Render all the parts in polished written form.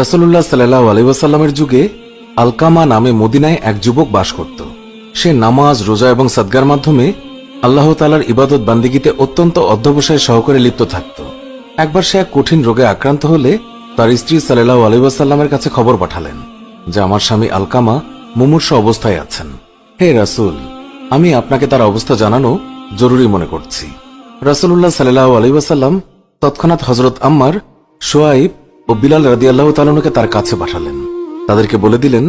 রাসূলুল্লাহ সাল্লাল্লাহু আলাইহি ওয়াসাল্লামের যুগে আলকামা নামে মদিনায় এক যুবক বাস করত। সে নামাজ, রোজা এবং সাদগার মাধ্যমে আল্লাহ তাআলার ইবাদত বান্দিগিতে অত্যন্ত অধ্যবসায় সহকারে লিপ্ত থাকত। একবার সে এক কঠিন রোগে আক্রান্ত হলে তার স্ত্রী সাল্লাল্লাহু আলাইহি ওয়াসাল্লামের কাছে খবর পাঠালেন যে আমার স্বামী আলকামা মুমূর্ষু অবস্থায় আছেন। হে রাসূল, আমি আপনাকে তার অবস্থা জানানো জরুরি মনে করছি। রাসূলুল্লাহ সাল্লাল্লাহু আলাইহি ওয়াসাল্লাম তৎক্ষণাৎ হযরত আম্মার, শুআইব ও বিলাল রাদিয়াল্লাহু তাআলা আনহুকে তার কাছে পাঠালেন। তাদেরকে বলে দিলেন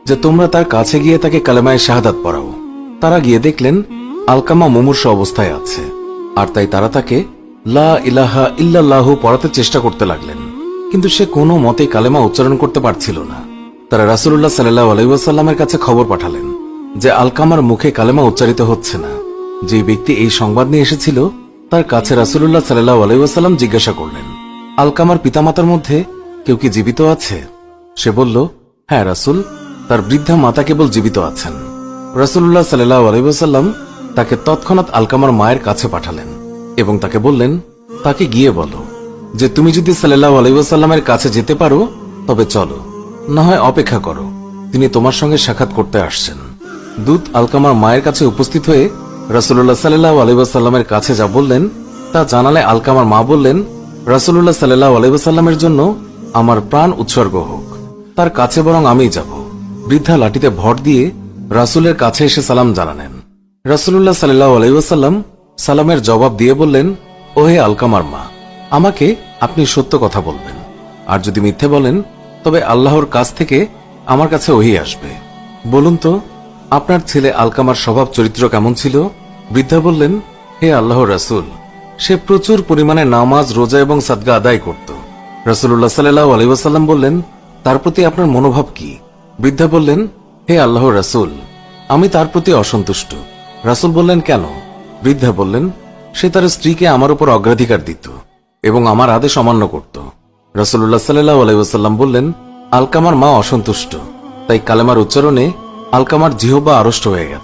যে তোমরা তার কাছে গিয়ে তাকে কালেমায়ে শাহাদাত পড়াও। তারা গিয়ে দেখলেন আলকামা মুমূর্ষু অবস্থায় আছে, আর তাই তারা তাকে লা ইলাহা ইল্লাল্লাহু পড়াতে চেষ্টা করতে লাগলেন, কিন্তু সে কোনো মতেই কালেমা উচ্চারণ করতে পারছিল না। তারা রাসূলুল্লাহ সাল্লাল্লাহু আলাইহি ওয়াসাল্লামের কাছে খবর পাঠালেন যে আলকামার মুখে কালেমা উচ্চারিত হচ্ছে না। যে ব্যক্তি এই সংবাদ নিয়ে এসেছিল তার কাছে রাসূলুল্লাহ সাল্লাল্লাহু আলাইহি ওয়াসাল্লাম জিজ্ঞাসা করলেন, আলকামার পিতামাতার মধ্যে কেউ কি জীবিত আছে? সে বলল, হ্যাঁ রাসূল, তার বৃদ্ধা মাতা কেবল জীবিত আছেন। রাসূলুল্লাহ সাল্লাল্লাহু আলাইহি ওয়াসাল্লাম তাকে তৎক্ষণাৎ আলকামার মায়ের কাছে পাঠালেন এবং তাকে বললেন, তাকে গিয়ে বলো যে তুমি যদি সাল্লাল্লাহু আলাইহি ওয়াসাল্লামের কাছে যেতে পারো তবে চলো, না হয় অপেক্ষা করো, তিনি তোমার সঙ্গে সাক্ষাৎ করতে আসছেন। দূত আলকামার মায়ের কাছে উপস্থিত হয়ে রাসূলুল্লাহ সাল্লাল্লাহু আলাইহি ওয়াসাল্লামের কাছে যা বললেন তা জানালে আলকামার মা বললেন, রাসূলুল্লাহ সাল্লাল্লাহু আলাইহি ওয়াসাল্লামের জন্য আমার প্রাণ উৎসর্গ হোক, তার কাছে বরং আমিই যাব। বৃদ্ধা লাঠিতে ভর দিয়ে রাসূলের কাছে এসে সালাম জানালেন। রাসূলুল্লাহ সাল্লাল্লাহু আলাইহি ওয়াসাল্লাম সালামের জবাব দিয়ে বললেন, ওহে আলকামার মা, আমাকে আপনি সত্য কথা বলবেন, আর যদি মিথ্যে বলেন তবে আল্লাহর কাছ থেকে আমার কাছে ওহী আসবে। বলুন তো আপনার ছেলে আলকামার স্বভাব চরিত্র কেমন ছিল? বৃদ্ধা বললেন, হে আল্লাহর রাসূল, সে প্রচুর পরিমাণে নামাজ, রোজা এবং সাদকা আদায় করত। রাসূলুল্লাহ সাল্লাল্লাহু আলাইহি ওয়াসাল্লাম বললেন, তার প্রতি আপনার মনোভাব কি? বৃদ্ধা বললেন, হে আল্লাহর রাসূল, আমি তার প্রতি অসন্তুষ্ট। রাসূল বললেন, কেন? বৃদ্ধা বললেন, সে তার স্ত্রীকে আমার উপর অগ্রাধিকার দিত এবং আমার আদেশ অমান্য করত। রাসূলুল্লাহ সাল্লাল্লাহু আলাইহি ওয়াসাল্লাম বললেন, আলকামার মা অসন্তুষ্ট, তাই কালেমার উচ্চারণে আলকামার জিহ্বা আড়ষ্ট হয়ে গেছে।